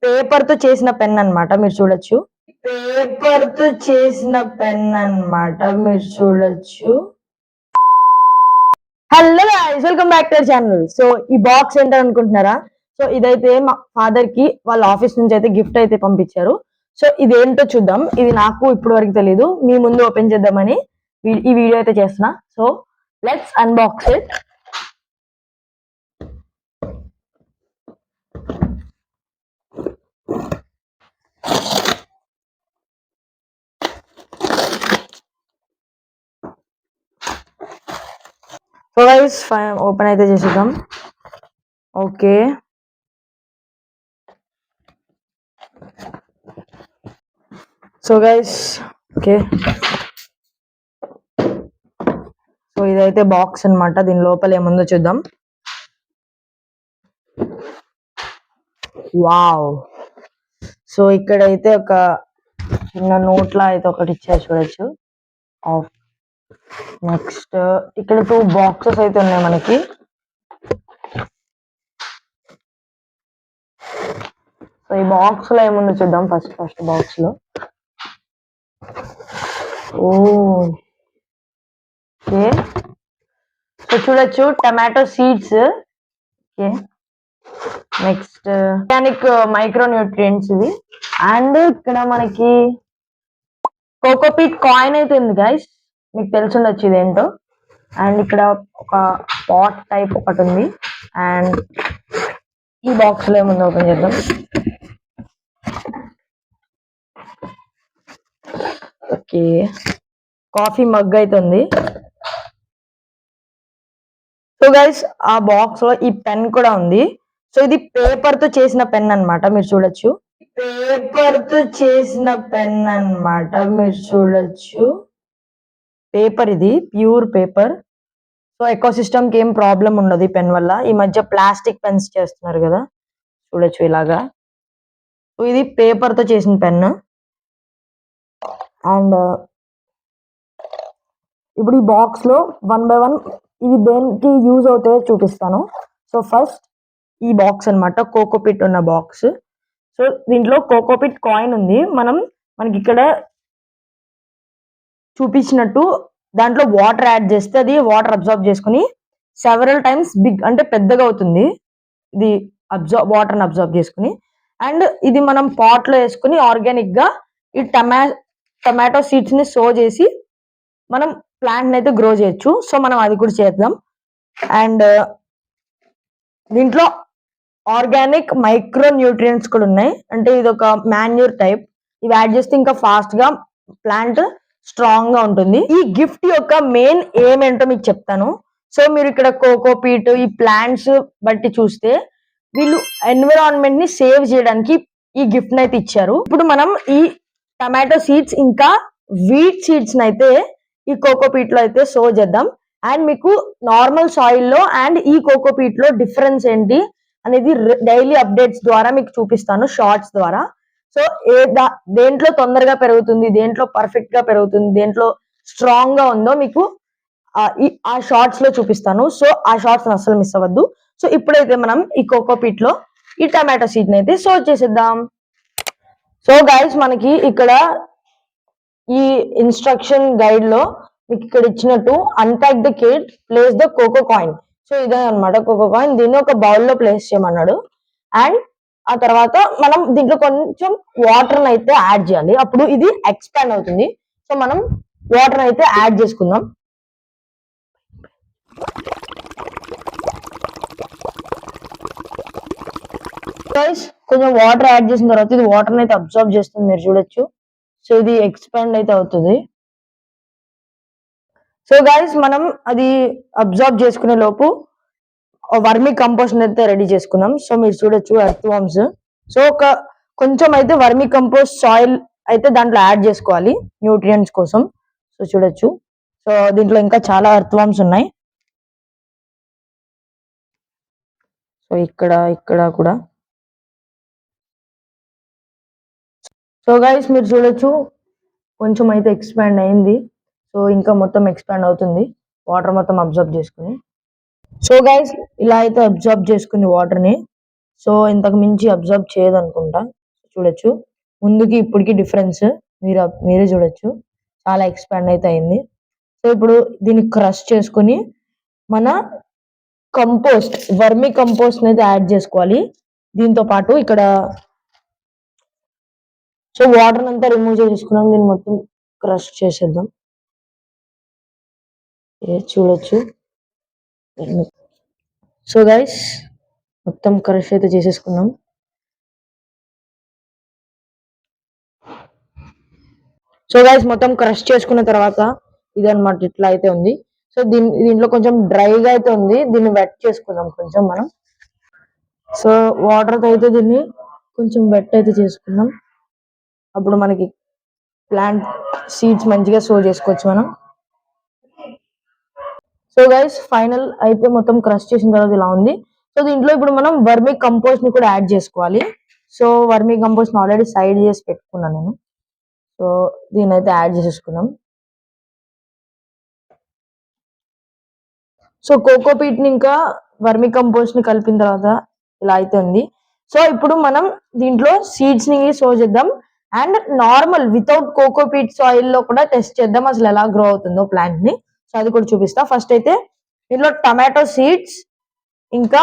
Paper తో చేసిన pen అన్నమాట, మీరు చూడొచ్చు. పేపర్ తో చేసిన పెన్ అన్నమాట, మీరు చూడొచ్చు. Hello guys, welcome back to our channel. So ఈ బాక్స్ ఏంటో అనుకుంటున్నారా? సో ఇదైతే మా ఫాదర్ కి వాళ్ళ ఆఫీస్ నుంచి అయితే గిఫ్ట్ అయితే పంపించారు. సో ఇదేంటో చూద్దాం. ఇది నాకు ఇప్పుడు వరకు తెలియదు, మీ ముందు ఓపెన్ చేద్దామని ఈ వీడియో అయితే చేస్తున్నా. So let's unbox it. So guys open అయితే చేసేద్దాం. Okay, so guys okay, so ఇదైతే బాక్స్ అన్నమాట. దీని లోపల ఏముందో చూద్దాం. వావ్, సో ఇక్కడైతే ఒక చిన్న నోట్లా అయితే ఒకటి ఇచ్చారు, చూడొచ్చు. నెక్స్ట్ ఇక్కడ 2 బాక్సెస్ అయితే ఉన్నాయి మనకి. సో ఈ బాక్స్ లో ఏముందో చూద్దాం. ఫస్ట్ బాక్స్ లో ఓకే, సో చూడొచ్చు tomato seeds. Okay, next organic micro nutrients ఇవి. అండ్ ఇక్కడ మనకి కోకోపీట్ కాయిన్ అయితే ఉంది గైస్, మీకు తెలిసి ఉండొచ్చు ఇదేంటో. అండ్ ఇక్కడ ఒక పాట్ టైప్ ఒకటి ఉంది. అండ్ ఈ బాక్స్ లో ఏముంది ఓపెన్ చేద్దాం. ఓకే, కాఫీ మగ్ అయితే ఉంది. సో గైస్ ఆ బాక్స్ లో ఈ పెన్ కూడా ఉంది. సో ఇది పేపర్ తో చేసిన పెన్ అన్నమాట, మీరు చూడొచ్చు. పేపర్ తో చేసిన పెన్ అన్నమాట, మీరు చూడొచ్చు. పేపర్, ఇది pure paper. So eco system కి ఏం ప్రాబ్లం ఉండదు ఈ పెన్ వల్ల. ఈ మధ్య ప్లాస్టిక్ పెన్స్ చేస్తున్నారు కదా, చూడొచ్చు ఇలాగా. సో ఇది పేపర్ తో చేసిన పెన్. అండ్ ఇప్పుడు ఈ బాక్స్ లో 1 by 1 ఇవి దేనికి యూజ్ అవుతాయో చూపిస్తాను. సో ఫస్ట్ ఈ బాక్స్ అన్నమాట, కోకోపిట్ ఉన్న బాక్స్. సో దీంట్లో కోకోపిట్ కాయిన్ ఉంది. మనకి ఇక్కడ చూపించినట్టు దాంట్లో వాటర్ యాడ్ చేస్తే అది వాటర్ అబ్జర్వ్ చేసుకుని సెవరల్ టైమ్స్ బిగ్ అంటే పెద్దగా అవుతుంది. ఇది వాటర్ని అబ్జర్వ్ చేసుకుని. అండ్ ఇది మనం పాట్ లో వేసుకుని ఆర్గానిక్ గా ఈ టమాటో సీడ్స్ ని సో చేసి మనం ప్లాంట్ అయితే గ్రో చేయొచ్చు. సో మనం అది కూడా చేద్దాం. అండ్ దీంట్లో ఆర్గానిక్ మైక్రో న్యూట్రియంట్స్ కూడా ఉన్నాయి. అంటే ఇది ఒక మాన్యూర్ టైప్. ఇవి యాడ్ చేస్తే ఇంకా ఫాస్ట్ గా ప్లాంట్ స్ట్రాంగ్ గా ఉంటుంది. ఈ గిఫ్ట్ యొక్క మెయిన్ ఏమేంటో మీకు చెప్తాను. సో మీరు ఇక్కడ కోకోపీట్ ఈ ప్లాంట్స్ బట్టి చూస్తే వీళ్ళు ఎన్విరాన్మెంట్ ని సేవ్ చేయడానికి ఈ గిఫ్ట్ అయితే ఇచ్చారు. ఇప్పుడు మనం ఈ టమాటో సీడ్స్ ఇంకా వీట్ సీడ్స్ అయితే ఈ కోకోపీట్ లో అయితే సో చేద్దాం. అండ్ మీకు నార్మల్ సాయిల్ లో అండ్ ఈ కోకోపీట్ లో డిఫరెన్స్ ఏంటి అనేది డైలీ అప్డేట్స్ ద్వారా మీకు చూపిస్తాను, షార్ట్స్ ద్వారా. సో దేంట్లో తొందరగా పెరుగుతుంది, దేంట్లో పర్ఫెక్ట్ గా పెరుగుతుంది, దేంట్లో స్ట్రాంగ్ గా ఉందో మీకు ఆ షార్ట్స్ లో చూపిస్తాను. సో ఆ షార్ట్స్ అస్సలు మిస్ అవ్వద్దు. సో ఇప్పుడైతే మనం ఈ కోకోపీట్ లో ఈ టమాటో సీడ్ ని అయితే సో చేసేద్దాం. సో గైస్ మనకి ఇక్కడ ఈ ఇన్స్ట్రక్షన్ గైడ్ లో మీకు ఇక్కడ ఇచ్చినట్టు unpack the kit, place the coco coin. So ఇదే అనమాట కోకో కాయిన్. దీన్ని ఒక బౌల్ లో ప్లేస్ చేయమన్నాడు. అండ్ ఆ తర్వాత మనం దీంట్లో కొంచెం వాటర్ అయితే యాడ్ చేయాలి, అప్పుడు ఇది ఎక్స్పాండ్ అవుతుంది. సో మనం వాటర్ అయితే యాడ్ చేసుకుందాం. కొంచెం వాటర్ యాడ్ చేసిన తర్వాత ఇది వాటర్ అయితే అబ్జర్వ్ చేస్తుంది, మీరు చూడొచ్చు. సో ఇది ఎక్స్పాండ్ అయితే అవుతుంది. సో గైస్ మనం అది అబ్జర్వ్ చేసుకునే లోపు వర్మీ కంపోస్ట్ అయితే రెడీ చేసుకుందాం. సో మీరు చూడొచ్చు ఎర్త్ వామ్స్. సో కొంచెం అయితే వర్మీ కంపోస్ట్ సాయిల్ అయితే దాంట్లో యాడ్ చేసుకోవాలి న్యూట్రియంట్స్ కోసం. సో చూడొచ్చు. సో దీంట్లో ఇంకా చాలా ఎర్త్ వామ్స్ ఉన్నాయి. సో ఇక్కడ కూడా. సో గైస్ మీరు చూడొచ్చు కొంచెం అయితే ఎక్స్పాండ్ అయింది. సో ఇంకా మొత్తం ఎక్స్పాండ్ అవుతుంది వాటర్ మొత్తం అబ్జర్వ్ చేసుకుని. సో గైస్ ఇలా అయితే అబ్జర్వ్ చేసుకుంది వాటర్ ని. సో ఇంతకు మించి అబ్జర్వ్ చేయదు అనుకుంటా. చూడొచ్చు ముందుకి ఇప్పటికి డిఫరెన్స్ మీరే చూడొచ్చు, చాలా ఎక్స్పాండ్ అయితే అయింది. సో ఇప్పుడు దీన్ని క్రష్ చేసుకుని మన కంపోస్ట్, వర్మి కంపోస్ట్ అయితే యాడ్ చేసుకోవాలి దీంతో పాటు. ఇక్కడ సో వాటర్ అంతా రిమూవ్ చేసుకున్నాం, దీన్ని మొత్తం క్రష్ చేసేద్దాం. చూడొచ్చు. సో గైస్ మొత్తం క్రష్ అయితే చేసేసుకున్నాం. సో గైస్ మొత్తం క్రష్ చేసుకున్న తర్వాత ఇదన్నమాట ఇట్లా అయితే ఉంది. సో దీంట్లో కొంచెం డ్రైగా అయితే ఉంది, దీన్ని వెట్ చేసుకుందాం కొంచెం మనం. సో వాటర్తో అయితే దీన్ని కొంచెం వెట్ అయితే చేసుకుందాం, అప్పుడు మనకి ప్లాంట్ సీడ్స్ మంచిగా సో చేసుకోవచ్చు మనం. సో గైస్ ఫైనల్ అయితే మొత్తం క్రష్ చేసిన తర్వాత ఇలా ఉంది. సో దీంట్లో ఇప్పుడు మనం వర్మి కంపోస్ట్ ని కూడా యాడ్ చేసుకోవాలి. సో వర్మి కంపోస్ట్ ని ఆల్రెడీ సైడ్ చేసి పెట్టుకున్నాను నేను. సో దీన్ని అయితే యాడ్ చేసేసుకున్నాం. సో కోకోపీట్ ని ఇంకా వర్మి కంపోస్ట్ ని కలిపిన తర్వాత ఇలా అయితే ఉంది. సో ఇప్పుడు మనం దీంట్లో సీడ్స్ ని సో చేద్దాం, and normal without cocopeat soil లో కూడా టెస్ట్ చేద్దాం అసలు ఎలా గ్రో అవుతుందో ప్లాంట్ ని. సో అది కూడా చూపిస్తా. ఫస్ట్ అయితే దీంట్లో టమాటో సీడ్స్ ఇంకా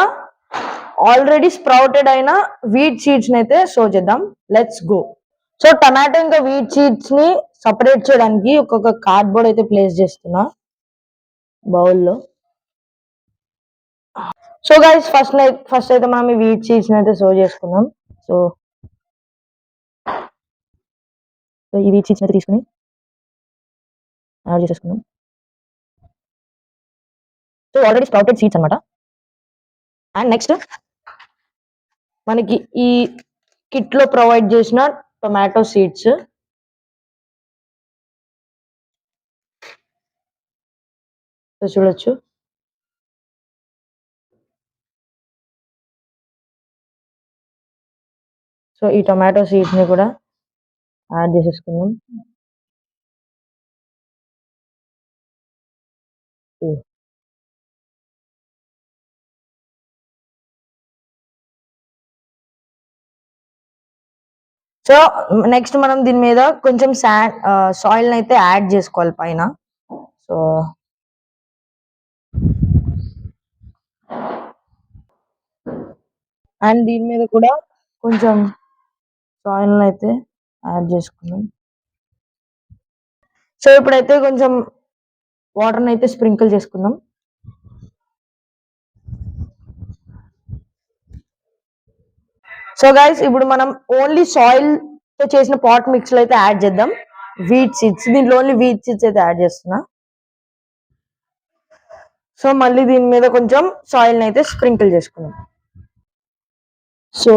ఆల్రెడీ స్ప్రౌటెడ్ అయిన వీట్ సీడ్స్ ని అయితే సో చేద్దాం. Let's go. సో టమాటో ఇంకా వీట్ సీడ్స్ ని సపరేట్ చేయడానికి ఒక్కొక్క కార్డ్బోర్డ్ అయితే ప్లేస్ చేస్తున్నా బౌల్లో. సో గైస్ ఫస్ట్ అయితే మనం ఈ వీట్ సీడ్స్ అయితే సో చేసుకుందాం. సో ఈ వీట్ సీడ్స్ అయితే తీసుకుని యాడ్ చేసేసుకుందాం. సో ఆల్రెడీ స్ప్రౌటెడ్ సీడ్స్ అనమాట. అండ్ నెక్స్ట్ మనకి ఈ కిట్ లో ప్రొవైడ్ చేసిన టొమాటో సీడ్స్. సో చూడొచ్చు. సో ఈ టొమాటో సీడ్స్ ని కూడా యాడ్ చేసేసుకుందాం. సో నెక్స్ట్ మనం దీని మీద కొంచెం సాయిల్ అయితే యాడ్ చేసుకోవాలి పైన. సో అండ్ దీని మీద కూడా కొంచెం సాయిల్ అయితే యాడ్ చేసుకున్నాం. సో ఇప్పుడైతే కొంచెం వాటర్ అయితే స్ప్రింకిల్ చేసుకుందాం. సో గైస్ ఇప్పుడు మనం ఓన్లీ సాయిల్ తో చేసిన పాట్ మిక్స్ లో అయితే యాడ్ చేద్దాం వీట్ సీడ్స్. దీంట్లో ఓన్లీ వీట్ సీడ్స్ అయితే యాడ్ చేస్తున్నా. సో మళ్ళీ దీని మీద కొంచెం సాయిల్ అయితే స్ప్రింకిల్ చేసుకుందాం. సో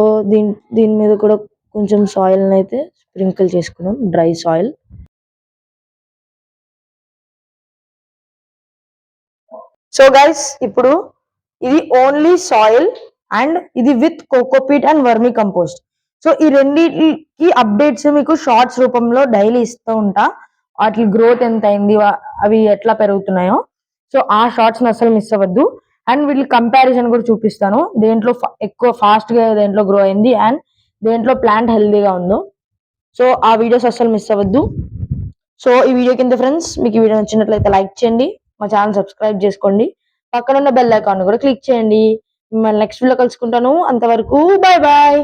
దీని మీద కూడా కొంచెం సాయిల్ అయితే స్ప్రింకిల్ చేసుకుందాం, డ్రై సాయిల్. సో గైస్ ఇప్పుడు ఇది ఓన్లీ సాయిల్ అండ్ ఇది with cocopeat and vermi compost. So ఈ రెండింటికి అప్డేట్స్ మీకు షార్ట్స్ రూపంలో డైలీ ఇస్తూ ఉంటా, వాటి గ్రోత్ ఎంత అయింది, అవి ఎట్లా పెరుగుతున్నాయో. సో ఆ షార్ట్స్ ని అసలు మిస్ అవ్వద్దు. అండ్ వీటి కంపారిజన్ కూడా చూపిస్తాను, దేంట్లో ఎక్కువ ఫాస్ట్ గా దేంట్లో గ్రో అయింది అండ్ దేంట్లో ప్లాంట్ హెల్దీగా ఉందో. సో ఆ వీడియోస్ అసలు మిస్ అవ్వద్దు. సో ఈ వీడియో కింద ఫ్రెండ్స్ మీకు ఈ వీడియో నచ్చినట్లయితే లైక్ చేయండి, మా ఛానల్ సబ్స్క్రైబ్ చేసుకోండి, పక్కన ఉన్న బెల్ ఐకాన్ కూడా క్లిక్ చేయండి. మిమ్మల్ని నెక్స్ట్ వీడియో కలుసుకుంటాను. అంతవరకు బాయ్ బాయ్.